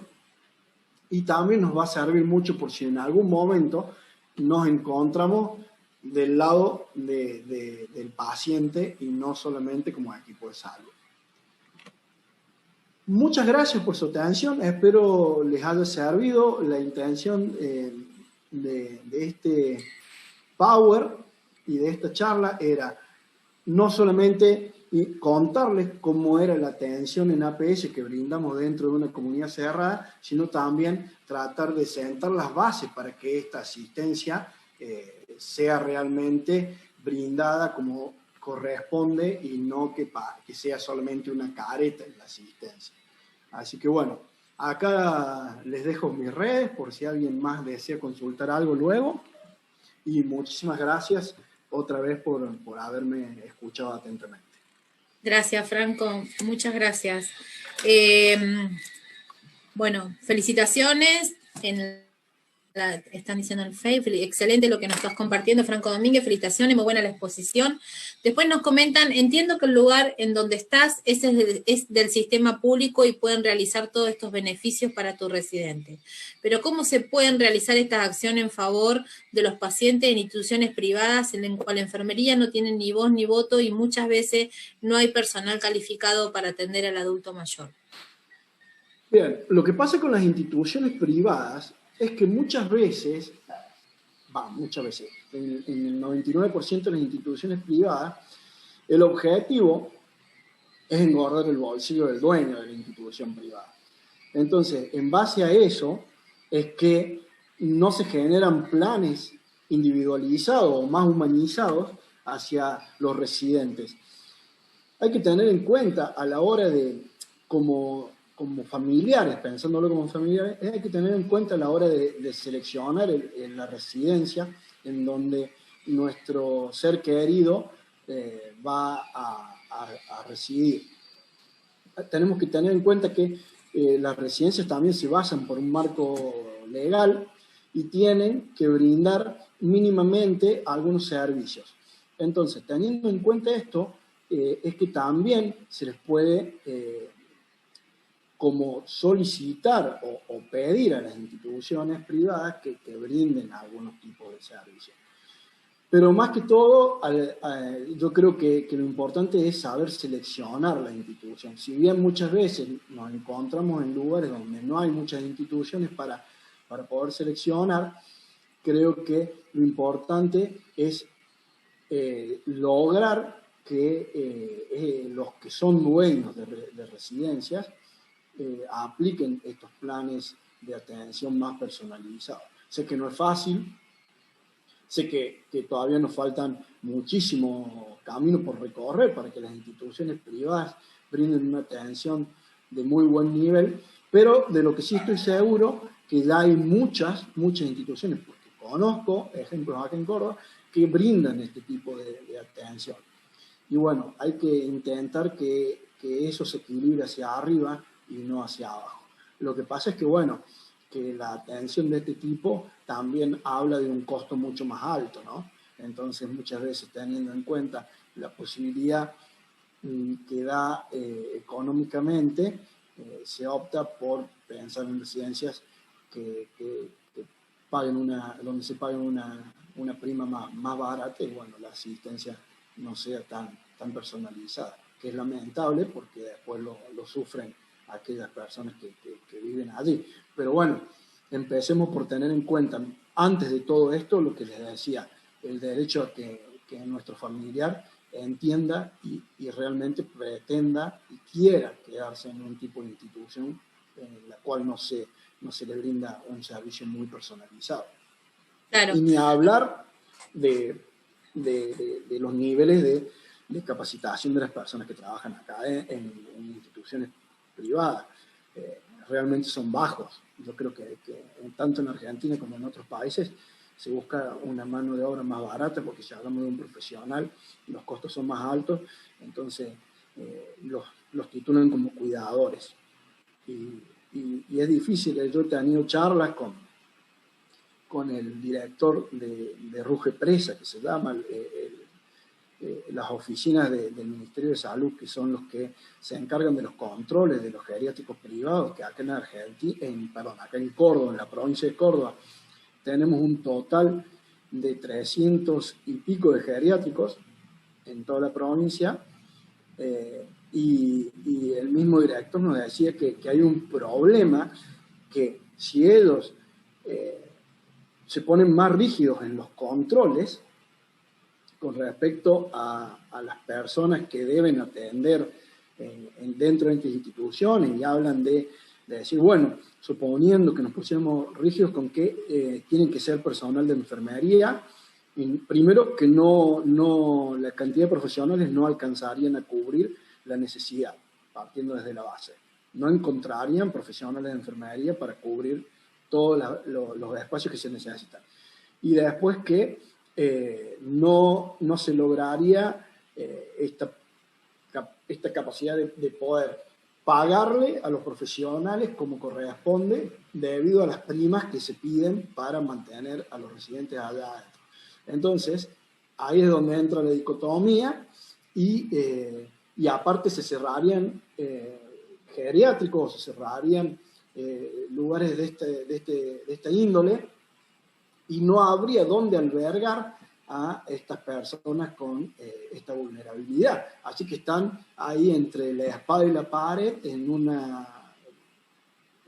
Y también nos va a servir mucho por si en algún momento nos encontramos del lado del paciente y no solamente como equipo de salud. Muchas gracias por su atención, espero les haya servido. La intención de este Power y de esta charla era no solamente contarles cómo era la atención en APS que brindamos dentro de una comunidad cerrada, sino también tratar de sentar las bases para que esta asistencia sea realmente brindada como corresponde y no que sea solamente una careta en la asistencia. Así que bueno, acá les dejo mis redes por si alguien más desea consultar algo luego. Y muchísimas gracias otra vez por haberme escuchado atentamente. Gracias, Franco. Muchas gracias. Bueno, felicitaciones. Están diciendo en el Facebook, excelente lo que nos estás compartiendo, Franco Domínguez, felicitaciones, muy buena la exposición. Después nos comentan, entiendo que el lugar en donde estás es del sistema público y pueden realizar todos estos beneficios para tu residente. Pero ¿cómo se pueden realizar estas acciones en favor de los pacientes en instituciones privadas en las cuales la enfermería no tiene ni voz ni voto y muchas veces no hay personal calificado para atender al adulto mayor? Bien, lo que pasa con las instituciones privadas es que muchas veces, en el 99% de las instituciones privadas, el objetivo es engordar el bolsillo del dueño de la institución privada. Entonces, en base a eso, es que no se generan planes individualizados o más humanizados hacia los residentes. Hay que tener en cuenta a la hora de, como familiares, pensándolo como familiares, hay que tener en cuenta a la hora de seleccionar la residencia en donde nuestro ser querido va a residir. Tenemos que tener en cuenta que las residencias también se basan por un marco legal y tienen que brindar mínimamente algunos servicios. Entonces, teniendo en cuenta esto, es que también se les puede como solicitar o pedir a las instituciones privadas que brinden algunos tipos de servicios. Pero más que todo, yo creo que lo importante es saber seleccionar la institución. Si bien muchas veces nos encontramos en lugares donde no hay muchas instituciones para poder seleccionar, creo que lo importante es lograr que los que son dueños de residencias apliquen estos planes de atención más personalizados. Sé que no es fácil, sé que todavía nos faltan muchísimo camino por recorrer para que las instituciones privadas brinden una atención de muy buen nivel, pero de lo que sí estoy seguro que ya hay muchas instituciones, porque conozco ejemplos acá en Córdoba que brindan este tipo de atención. Y bueno, hay que intentar que eso se equilibre hacia arriba y no hacia abajo. Lo que pasa es que, bueno, que la atención de este tipo también habla de un costo mucho más alto, ¿no? Entonces, muchas veces teniendo en cuenta la posibilidad que da económicamente, se opta por pensar en residencias que paguen donde se pague una prima más barata y, bueno, la asistencia no sea tan personalizada, que es lamentable porque después lo sufren aquellas personas que viven allí. Pero bueno, empecemos por tener en cuenta, antes de todo esto, lo que les decía, el derecho a que nuestro familiar entienda y realmente pretenda y quiera quedarse en un tipo de institución en la cual no se le brinda un servicio muy personalizado. Claro. Y ni hablar de los niveles de capacitación de las personas que trabajan acá en instituciones privadas. Realmente son bajos. Yo creo que tanto en Argentina como en otros países se busca una mano de obra más barata, porque si hablamos de un profesional, los costos son más altos, entonces los titulan como cuidadores. Y es difícil. Yo he tenido charlas con el director de Ruge Presa, que se llama, las oficinas del Ministerio de Salud, que son los que se encargan de los controles de los geriátricos privados, que acá en Argentina, acá en Córdoba, en la provincia de Córdoba, tenemos un total de 300 y pico de geriátricos en toda la provincia, y el mismo director nos decía que hay un problema, que si ellos se ponen más rígidos en los controles con respecto a las personas que deben atender dentro de estas instituciones, y hablan de decir, bueno, suponiendo que nos pusiéramos rígidos con que tienen que ser personal de enfermería, y primero que la cantidad de profesionales no alcanzarían a cubrir la necesidad, partiendo desde la base. No encontrarían profesionales de enfermería para cubrir todos los espacios que se necesitan. Y después que no se lograría esta capacidad de poder pagarle a los profesionales como corresponde debido a las primas que se piden para mantener a los residentes allá adentro. Entonces, ahí es donde entra la dicotomía y aparte se cerrarían geriátricos, se cerrarían lugares de esta índole, y no habría dónde albergar a estas personas con esta vulnerabilidad. Así que están ahí entre la espada y la pared en una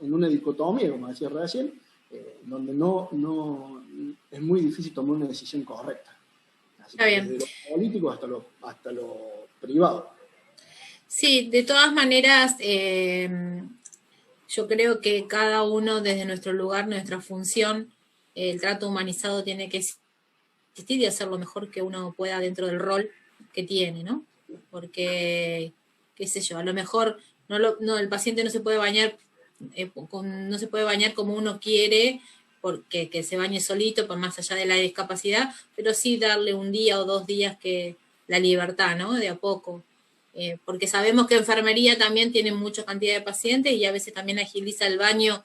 dicotomía, como decía recién, donde no es muy difícil tomar una decisión correcta. Así que desde lo político hasta lo privado. Sí, de todas maneras, yo creo que cada uno desde nuestro lugar, nuestra función, el trato humanizado tiene que existir y hacer lo mejor que uno pueda dentro del rol que tiene, ¿no? Porque, qué sé yo, a lo mejor el paciente no se puede bañar no se puede bañar como uno quiere, porque que se bañe solito, por más allá de la discapacidad, pero sí darle un día o 2 días que la libertad, ¿no? De a poco. Porque sabemos que enfermería también tiene mucha cantidad de pacientes y a veces también agiliza el baño,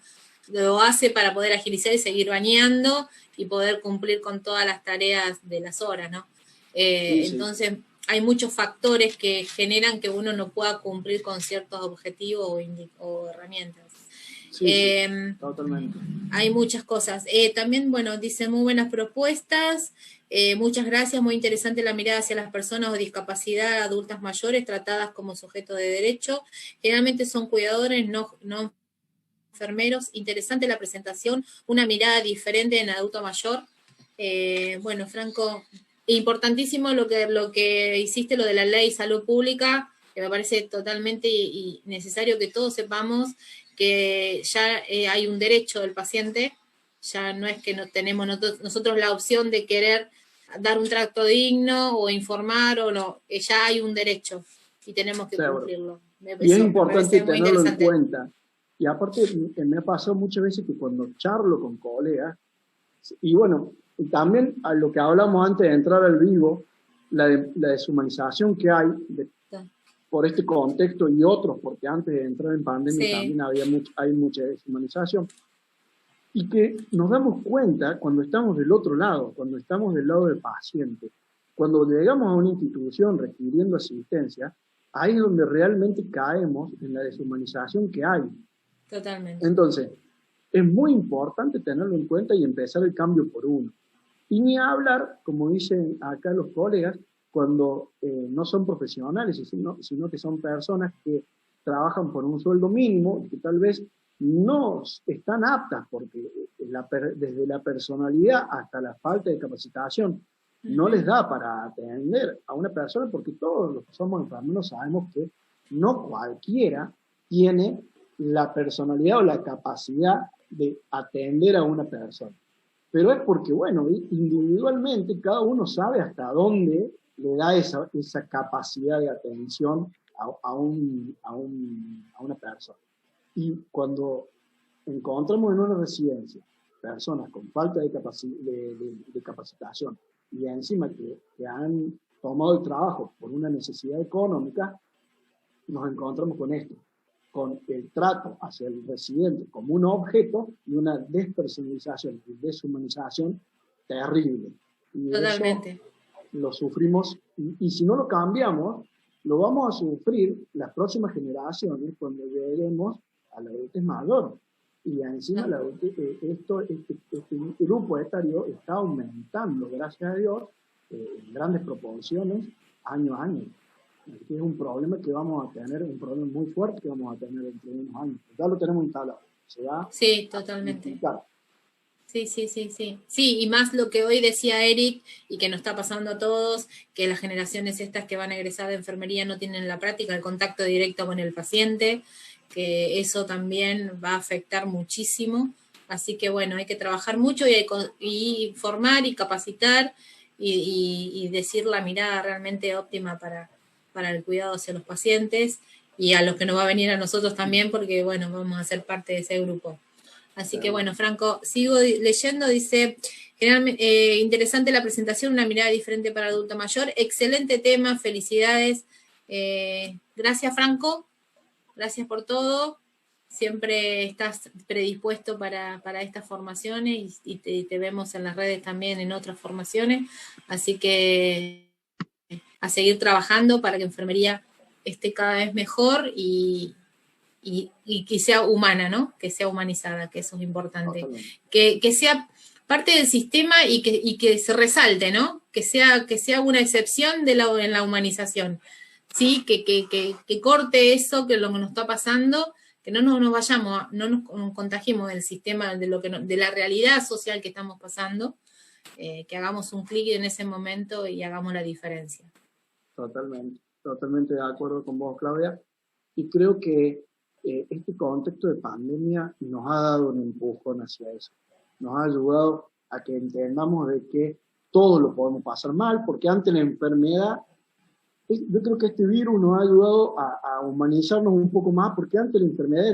lo hace para poder agilizar y seguir bañando y poder cumplir con todas las tareas de las horas, ¿no? Sí. Entonces, hay muchos factores que generan que uno no pueda cumplir con ciertos objetivos o herramientas. Sí, totalmente. Hay muchas cosas. También, bueno, dice muy buenas propuestas. Muchas gracias, muy interesante la mirada hacia las personas o discapacidad adultas mayores tratadas como sujetos de derecho. Generalmente son cuidadores, no enfermeros. Interesante la presentación, una mirada diferente en adulto mayor. Bueno, Franco, importantísimo lo que hiciste, lo de la ley de salud pública, que me parece totalmente y necesario que todos sepamos que ya hay un derecho del paciente, ya no es que no tenemos nosotros la opción de querer dar un trato digno o informar, o no, ya hay un derecho y tenemos que cumplirlo. Y es importante tenerlo en cuenta. Y aparte, me ha pasado muchas veces que cuando charlo con colegas, Y bueno, y también a lo que hablamos antes de entrar al vivo, la deshumanización que hay por este contexto y otros, porque antes de entrar en pandemia Sí. también hay mucha deshumanización, y que nos damos cuenta cuando estamos del otro lado, cuando estamos del lado del paciente, cuando llegamos a una institución requiriendo asistencia, ahí es donde realmente caemos en la deshumanización que hay. Totalmente. Entonces, es muy importante tenerlo en cuenta y empezar el cambio por uno. Y ni hablar, como dicen acá los colegas, cuando no son profesionales, sino que son personas que trabajan por un sueldo mínimo, que tal vez no están aptas, porque desde la personalidad hasta la falta de capacitación no les da para atender a una persona, porque todos los que somos enfermeros sabemos que no cualquiera tiene la personalidad o la capacidad de atender a una persona. Pero es porque, bueno, individualmente cada uno sabe hasta dónde le da esa capacidad de atención a una persona. Y cuando encontramos en una residencia personas con falta de capacitación y encima que han tomado el trabajo por una necesidad económica, nos encontramos con esto, con el trato hacia el residente como un objeto y una despersonalización y deshumanización terrible. Y Totalmente. eso lo sufrimos, y si no lo cambiamos, lo vamos a sufrir las próximas generaciones cuando lleguemos a la adultez mayor. Y encima este grupo etario está aumentando, gracias a Dios, en grandes proporciones, año a año. Es un problema que vamos a tener, un problema muy fuerte que vamos a tener dentro de unos años. Ya lo tenemos instalado. Se va Sí, totalmente. Sí, sí, sí, sí. Sí, y más lo que hoy decía Eric y que nos está pasando a todos, que las generaciones estas que van a egresar de enfermería no tienen en la práctica el contacto directo con el paciente, que eso también va a afectar muchísimo. Así que bueno, hay que trabajar mucho y formar y capacitar y decir la mirada realmente óptima para el cuidado hacia los pacientes y a los que nos va a venir a nosotros también, porque bueno, vamos a ser parte de ese grupo. Así que bueno, Franco, sigo leyendo, dice, interesante la presentación, una mirada diferente para el adulto mayor, excelente tema, felicidades. Gracias, Franco, gracias por todo, siempre estás predispuesto para estas formaciones y te vemos en las redes también en otras formaciones, así que a seguir trabajando para que enfermería esté cada vez mejor y que sea humana, ¿no? Que sea humanizada, que eso es importante. Que sea parte del sistema y que se resalte, ¿no? Que sea una excepción en la humanización. ¿Sí? Que corte eso, que lo que nos está pasando, que no nos vayamos, no nos contagiemos del sistema, de la realidad social que estamos pasando, que hagamos un clic en ese momento y hagamos la diferencia. Totalmente de acuerdo con vos, Claudia. Y creo que este contexto de pandemia nos ha dado un empujón hacia eso. Nos ha ayudado a que entendamos de que todo lo podemos pasar mal, porque antes la enfermedad, yo creo que este virus nos ha ayudado a humanizarnos un poco más, porque antes la enfermedad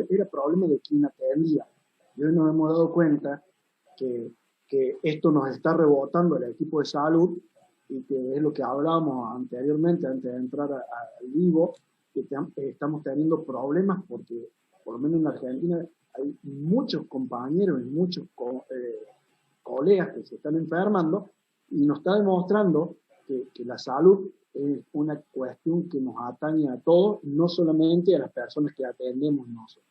era problema de quien atendía. Y hoy nos hemos dado cuenta que esto nos está rebotando al equipo de salud, y que es lo que hablábamos anteriormente, antes de entrar al vivo, que estamos teniendo problemas porque, por lo menos en Argentina, hay muchos compañeros y muchos colegas que se están enfermando, y nos está demostrando que la salud es una cuestión que nos atañe a todos, no solamente a las personas que atendemos nosotros.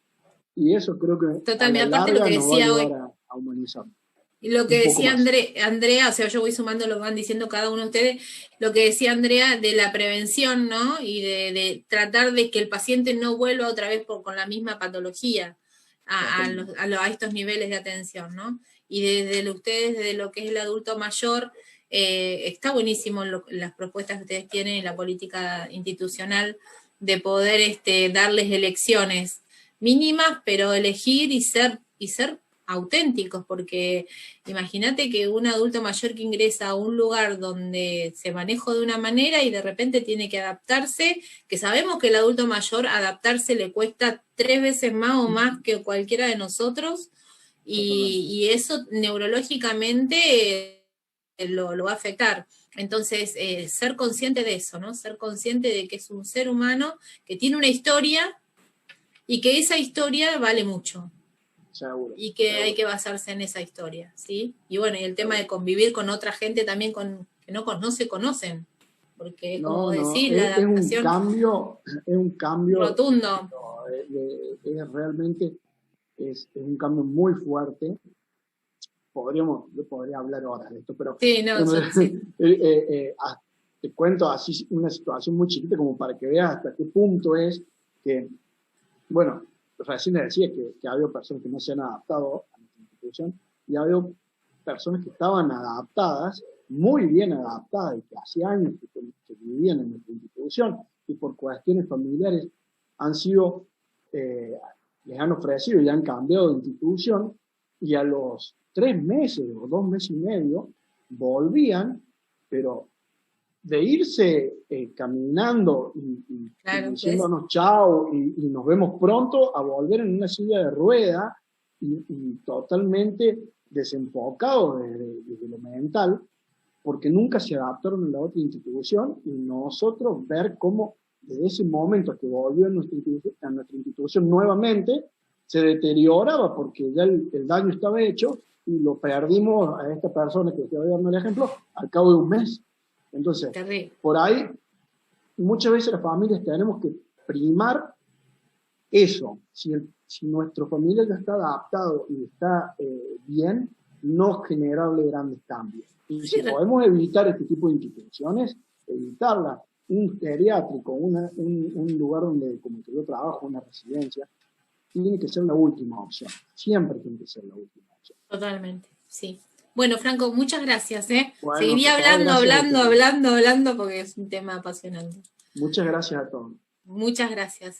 Y eso creo que totalmente, a la larga nos va a ayudar a humanizarnos. Y lo que decía Andrea, o sea, yo voy sumando lo que van diciendo cada uno de ustedes, lo que decía Andrea de la prevención, ¿no? Y de tratar de que el paciente no vuelva otra vez con la misma patología a estos niveles de atención, ¿no? Y desde ustedes, desde lo que es el adulto mayor, está buenísimo las propuestas que ustedes tienen y la política institucional de poder darles elecciones mínimas, pero elegir y ser auténticos, porque imagínate que un adulto mayor que ingresa a un lugar donde se maneja de una manera y de repente tiene que adaptarse, que sabemos que el adulto mayor adaptarse le cuesta 3 veces más o más que cualquiera de nosotros, y eso neurológicamente lo va a afectar. Entonces, ser consciente de eso, ¿no? Ser consciente de que es un ser humano que tiene una historia y que esa historia vale mucho. Seguro. Y que hay que basarse en esa historia, ¿sí? Y bueno, y el tema de convivir con otra gente también que no se conocen, porque como decís, la adaptación es un cambio rotundo. Realmente es un cambio muy fuerte. Yo podría hablar horas de esto, pero sí, no, sí. Te cuento así una situación muy chiquita como para que veas hasta qué punto es que, bueno, recién le decía que ha habido personas que no se han adaptado a nuestra institución y ha habido personas que estaban adaptadas, muy bien adaptadas, y que hacía años que vivían en nuestra institución y por cuestiones familiares les han ofrecido y han cambiado de institución, y a los 3 meses o 2 meses y medio volvían, pero de irse caminando y claro, diciéndonos chao y nos vemos pronto, a volver en una silla de rueda y totalmente desenfocados desde lo mental, porque nunca se adaptaron a la otra institución, y nosotros ver cómo desde ese momento que volvió a nuestra institución nuevamente, se deterioraba porque ya el daño estaba hecho y lo perdimos a esta persona que estoy dando el ejemplo al cabo de un mes. Entonces, por ahí, muchas veces las familias tenemos que primar eso. Si nuestra familia ya está adaptado y está bien, no generarle grandes cambios. Y si podemos evitar este tipo de instituciones, evitarla. Un geriátrico, un lugar donde, como que yo trabajo, una residencia, tiene que ser la última opción. Siempre tiene que ser la última opción. Totalmente, sí. Bueno, Franco, muchas gracias. Bueno, seguiría hablando, porque es un tema apasionante. Muchas gracias a todos. Muchas gracias.